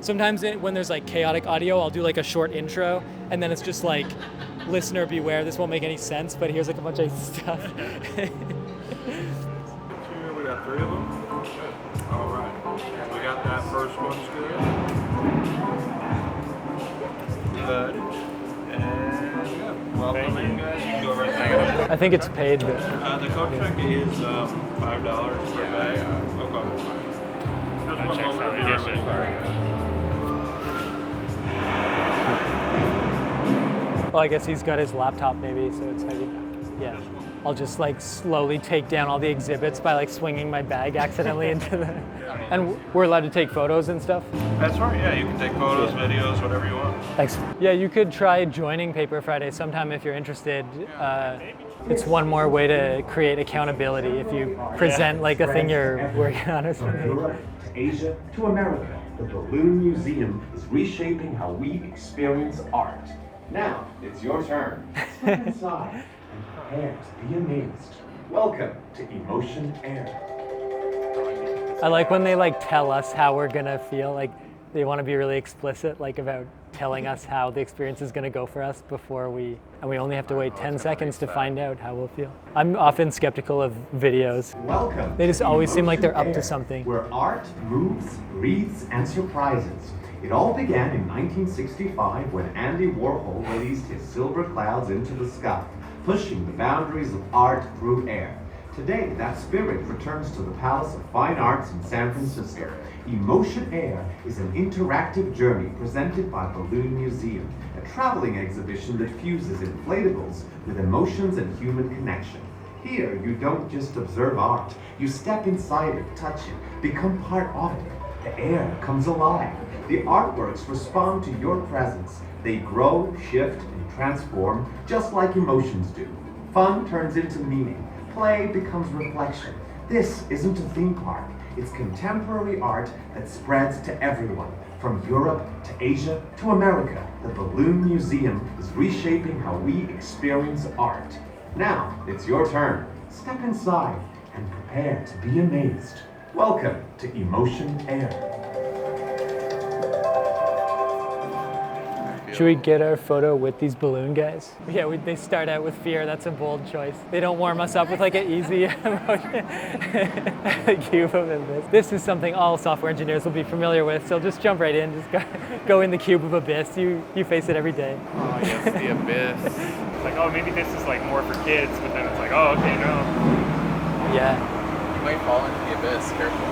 Sometimes when there's like chaotic audio, I'll do like a short intro, and then it's just like, listener beware, this won't make any sense, but here's like a bunch of stuff. We got 3 of them. All right. We got that first one good. Good. And yeah, welcome in, guys. You can go right there. I think it's paid, but The coat check is $5 per bag. Okay. Just one moment. well, I guess he's got his laptop maybe, so it's heavy. Yeah. I'll just like slowly take down all the exhibits by like swinging my bag accidentally into the... And we're allowed to take photos and stuff? That's right, yeah. You can take photos, videos, whatever you want. Thanks. Yeah, you could try joining Paper Friday sometime if you're interested. It's one more way to create accountability if you present like a thing you're working on or something. From Europe to Asia to America, the Balloon Museum is reshaping how we experience art. Now, it's your turn. Step inside and prepare to be amazed. Welcome to Emotion Air. I like when they like tell us how we're gonna feel, like they want to be really explicit like about telling us how the experience is gonna go for us before we only have to wait 10 seconds to find out how we'll feel. I'm often skeptical of videos. Welcome. They just to always seem like they're up Emotion to Air, something. Where art moves, breathes, and surprises. It all began in 1965 when Andy Warhol released his Silver Clouds into the sky, pushing the boundaries of art through air. Today, that spirit returns to the Palace of Fine Arts in San Francisco. Emotion Air is an interactive journey presented by Balloon Museum, a traveling exhibition that fuses inflatables with emotions and human connection. Here, you don't just observe art, you step inside it, touch it, become part of it. The air comes alive. The artworks respond to your presence. They grow, shift, and transform just like emotions do. Fun turns into meaning. Play becomes reflection. This isn't a theme park. It's contemporary art that spreads to everyone. From Europe to Asia to America, the Balloon Museum is reshaping how we experience art. Now, it's your turn. Step inside and prepare to be amazed. Welcome to Emotion Air. Should we get our photo with these balloon guys? Yeah, they start out with fear. That's a bold choice. They don't warm us up with like an easy emotion. The cube of abyss. This is something all software engineers will be familiar with, so just jump right in. Just go in the cube of abyss. You face it every day. Oh, yes, the abyss. It's like, oh, maybe this is like more for kids, but then it's like, oh, okay, no. Yeah. You might fall into the abyss, careful.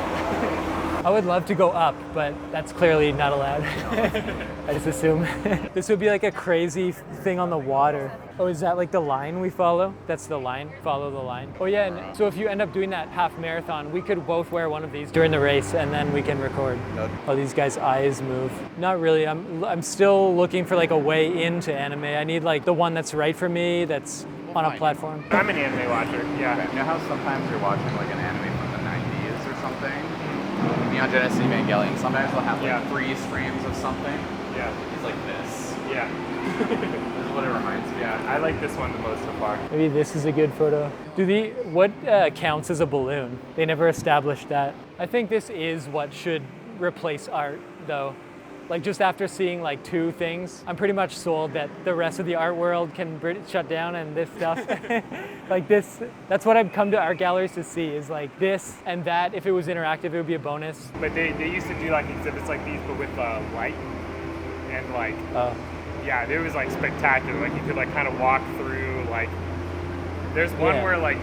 I would love to go up, but that's clearly not allowed. I just assume. This would be like a crazy thing on the water. Oh, is that like the line we follow? That's the line, follow the line. Oh yeah, and so if you end up doing that half marathon, we could both wear one of these during the race and then we can record. Oh, these guys' eyes move. Not really, I'm still looking for like a way into anime. I need like the one that's right for me, that's on a platform. I'm an anime watcher, yeah. You know how sometimes you're watching like an anime from the 90s or something? Neon Genesis Evangelion, sometimes they'll have like freeze frames of something. Yeah. It's like this. Yeah. This is what it reminds me. Yeah, I like this one the most so far. Maybe this is a good photo. What counts as a balloon? They never established that. I think this is what should replace art though. Like just after seeing like 2 things, I'm pretty much sold that the rest of the art world can shut down and this stuff. Like this, that's what I've come to art galleries to see is like this and that. If it was interactive, it would be a bonus. But they used to do like exhibits like these, but with light and like, yeah, it was like spectacular. Like you could like kind of walk through like, there's one where like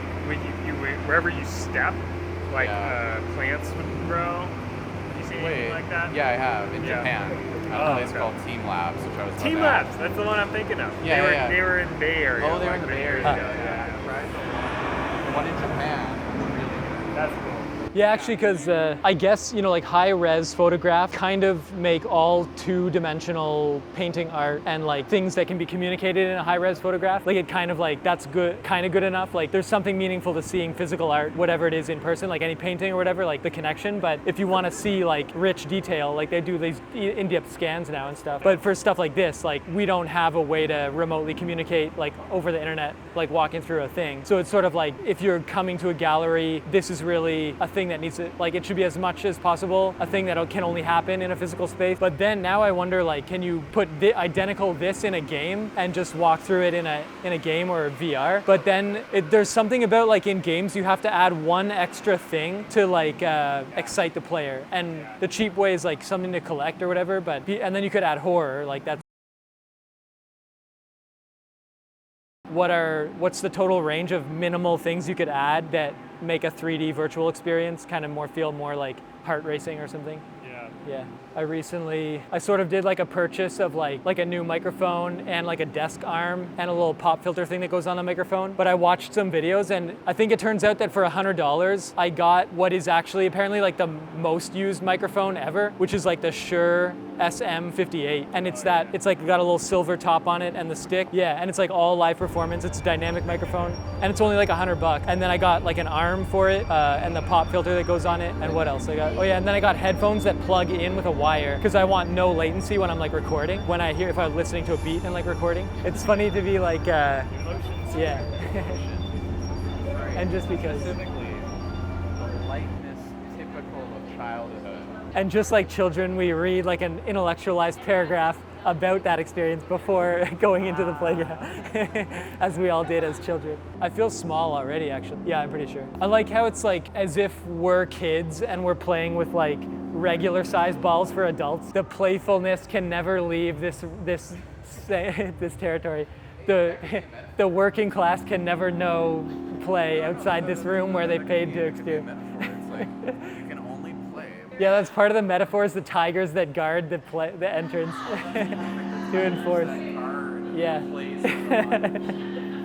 wherever you step, like plants would grow. Wait, like that? Yeah, I have in Japan. At a place called Team Labs, which I was Team Labs, that's the one I'm thinking of. Yeah, they were in Bay Area. Oh, they were in the Bay Area. Yeah, right. The one in Japan. That's cool. Yeah, actually, because I guess, like high-res photograph kind of make all 2-dimensional painting art and like things that can be communicated in a high-res photograph. Like it kind of like, that's good, kind of good enough. Like there's something meaningful to seeing physical art, whatever it is in person, like any painting or whatever, like the connection. But if you want to see like rich detail, like they do these in-depth scans now and stuff. But for stuff like this, like we don't have a way to remotely communicate like over the internet, like walking through a thing. So it's sort of like if you're coming to a gallery, this is really a thing thing that needs to, like, it should be as much as possible a thing that can only happen in a physical space. But then now I wonder, like, can you put the identical this in a game and just walk through it in a game or VR? But then there's something about, like, in games you have to add one extra thing to, like, excite the player. And the cheap way is like something to collect or whatever. And then you could add horror, like that's. What's the total range of minimal things you could add that make a 3D virtual experience kind of feel more like heart racing or something? Yeah. I sort of did like a purchase of like a new microphone and like a desk arm and a little pop filter thing that goes on the microphone. But I watched some videos and I think it turns out that for $100, I got what is actually apparently like the most used microphone ever, which is like the Shure SM58. And it's like got a little silver top on it and the stick. Yeah, and it's like all live performance. It's a dynamic microphone and it's only like $100. And then I got like an arm for it and the pop filter that goes on it. And what else I got? Oh yeah, and then I got headphones that plug in with a wire because I want no latency when I'm like recording. If I'm listening to a beat and like recording, it's funny to be like, yeah. And just because. Specifically, the lightness typical of childhood. And just like children, we read like an intellectualized paragraph about that experience before going into the playground, as we all did as children. I feel small already, actually. Yeah, I'm pretty sure. I like how it's like as if we're kids and we're playing with like regular sized balls for adults. The playfulness can never leave this territory. The working class can never know play outside this room where they paid to experience. You can only play. Yeah, that's part of the metaphor is the tigers that guard the entrance to enforce. Yeah.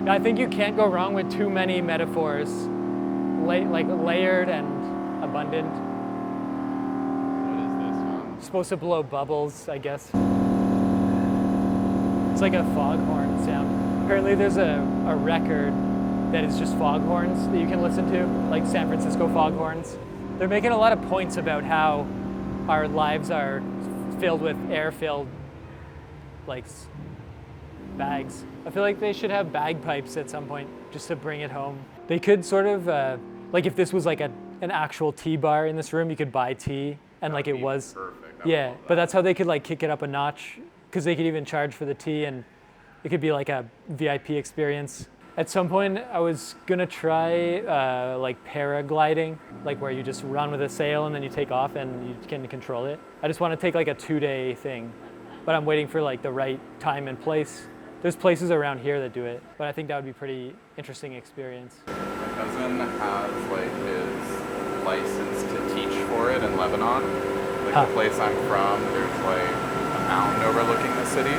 I think you can't go wrong with too many metaphors, like layered and abundant. What is this one? Supposed to blow bubbles, I guess. It's like a foghorn sound. Apparently there's a record that is just foghorns that you can listen to, like San Francisco foghorns. They're making a lot of points about how our lives are filled with air-filled like bags. I feel like they should have bagpipes at some point just to bring it home. They could sort of, like if this was like an actual tea bar in this room, you could buy tea and like it was. Perfect. Yeah, but that's how they could like kick it up a notch because they could even charge for the tea and it could be like a VIP experience. At some point, I was gonna try like paragliding, like where you just run with a sail and then you take off and you can control it. I just want to take like a 2-day thing, but I'm waiting for like the right time and place. There's places around here that do it, but I think that would be a pretty interesting experience. My cousin has like his license to teach for it in Lebanon. Like the place I'm from, there's like a mountain overlooking the city.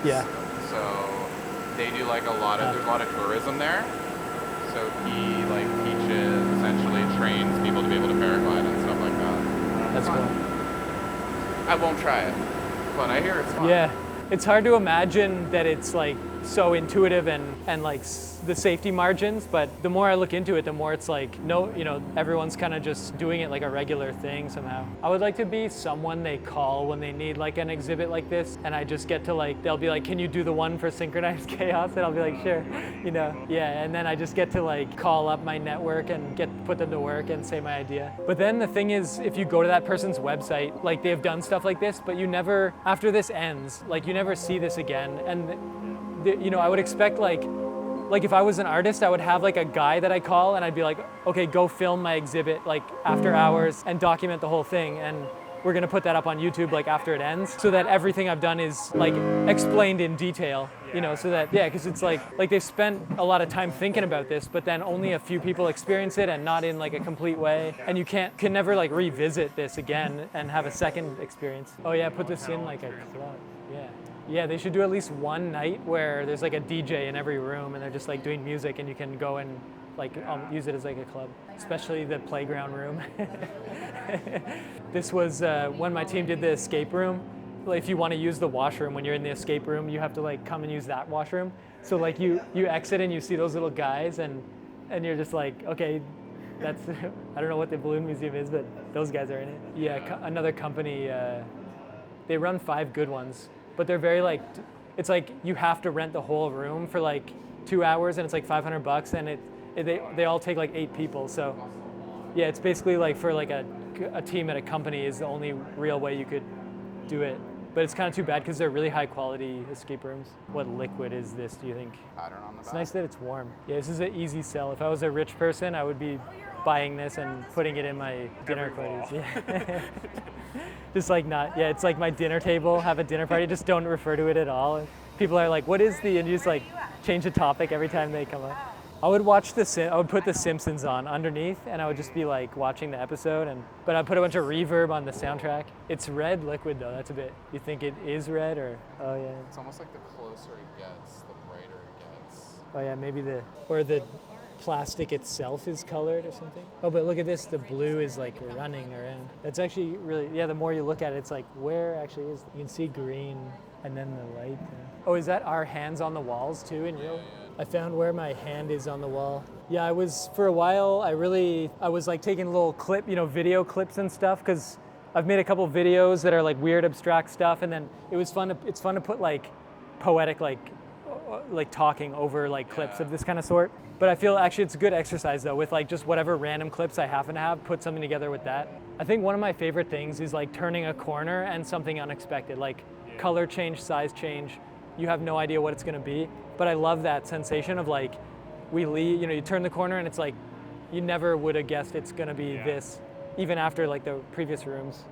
Yeah. So they do like there's a lot of tourism there. So he like teaches, essentially trains people to be able to paraglide and stuff like that. That's cool. I won't try it, but I hear it's fun. Yeah, it's hard to imagine that it's like so intuitive and like the safety margins, but the more I look into it, the more it's like, no, everyone's kind of just doing it like a regular thing somehow. I would like to be someone they call when they need like an exhibit like this, and I just get to like, they'll be like, can you do the one for synchronized chaos? And I'll be like, sure, yeah, and then I just get to like call up my network and put them to work and say my idea. But then the thing is, if you go to that person's website, like they've done stuff like this, but you never, after this ends, like you never see this again. And I would expect like if I was an artist, I would have like a guy that I call and I'd be like, okay, go film my exhibit like after hours and document the whole thing. And we're gonna put that up on YouTube like after it ends so that everything I've done is like explained in detail, so that, because it's like they've spent a lot of time thinking about this, but then only a few people experience it and not in like a complete way. And you can never like revisit this again and have a second experience. Oh yeah, put this in like a club, yeah. Yeah, they should do at least one night where there's like a DJ in every room and they're just like doing music and you can go and like use it as like a club, especially the playground room. This was when my team did the escape room. Like, if you want to use the washroom when you're in the escape room, you have to like come and use that washroom. So like you exit and you see those little guys and you're just like, okay, that's, I don't know what the balloon museum is, but those guys are in it. Yeah, another company, they run 5 good ones. But they're very like, it's like you have to rent the whole room for like 2 hours and it's like $500 and they all take like 8 people. So Yeah, it's basically like for like a team at a company is the only real way you could do it. But it's kind of too bad because they're really high quality escape rooms. What liquid is this, do you think? Pattern on the It's back. nice that it's warm. Yeah, this is an easy sell. If I was a rich person, I would be buying this and putting it in my dinner parties. Yeah. Just like not, yeah, it's like my dinner table, have a dinner party, just don't refer to it at all. And people are like, what is the, and you just like change the topic every time they come up. I would watch I would put The Simpsons on underneath and I would just be like watching the episode, but I'd put a bunch of reverb on the soundtrack. It's red liquid though, that's a bit, you think it is red or, oh yeah. It's almost like the closer it gets, the brighter it gets. Oh yeah, maybe the plastic itself is colored or something. Oh, but look at this, the blue is like running around. That's actually really, yeah, the more you look at it, it's like, where actually is, you can see green and then the light. Oh, is that our hands on the walls too in real? I found where my hand is on the wall. Yeah, I was, for a while, I was like taking little video clips and stuff, because I've made a couple videos that are like weird abstract stuff, and then it's fun to put like poetic, like talking over like clips of this kind of sort. But I feel actually it's a good exercise though, with like just whatever random clips I happen to have, put something together with that. I think one of my favorite things is like turning a corner and something unexpected, like color change, size change. You have no idea what it's gonna be. But I love that sensation of like, you turn the corner and it's like, you never would have guessed it's gonna be this, even after like the previous rooms.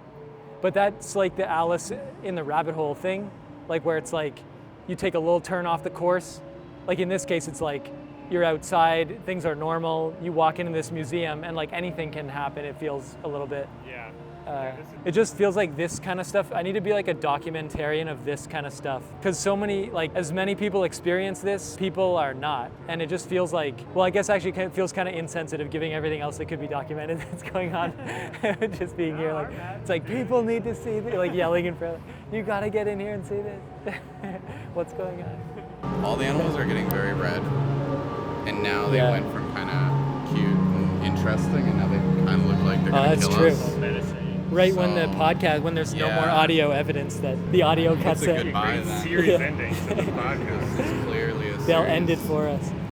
But that's like the Alice in the Rabbit Hole thing, like where it's like, you take a little turn off the course. Like in this case, it's like, you're outside, things are normal, you walk into this museum and like anything can happen, it feels a little bit. Yeah. It just feels like this kind of stuff, I need to be like a documentarian of this kind of stuff. Because so many, like as many people experience this, people are not. And it just feels like, well, I guess actually it feels kind of insensitive giving everything else that could be documented that's going on. Just being here, like, it's like people need to see this, like yelling in front, you gotta get in here and see this. What's going on? All the animals are getting very red. And now they went from kind of cute and interesting, and now they kind of look like they're going to that's kill true. us. Right when the podcast, when there's no more audio evidence that the audio cuts It's a in, goodbye then. Serious ending to the podcast. It's clearly a they'll series. end it for us.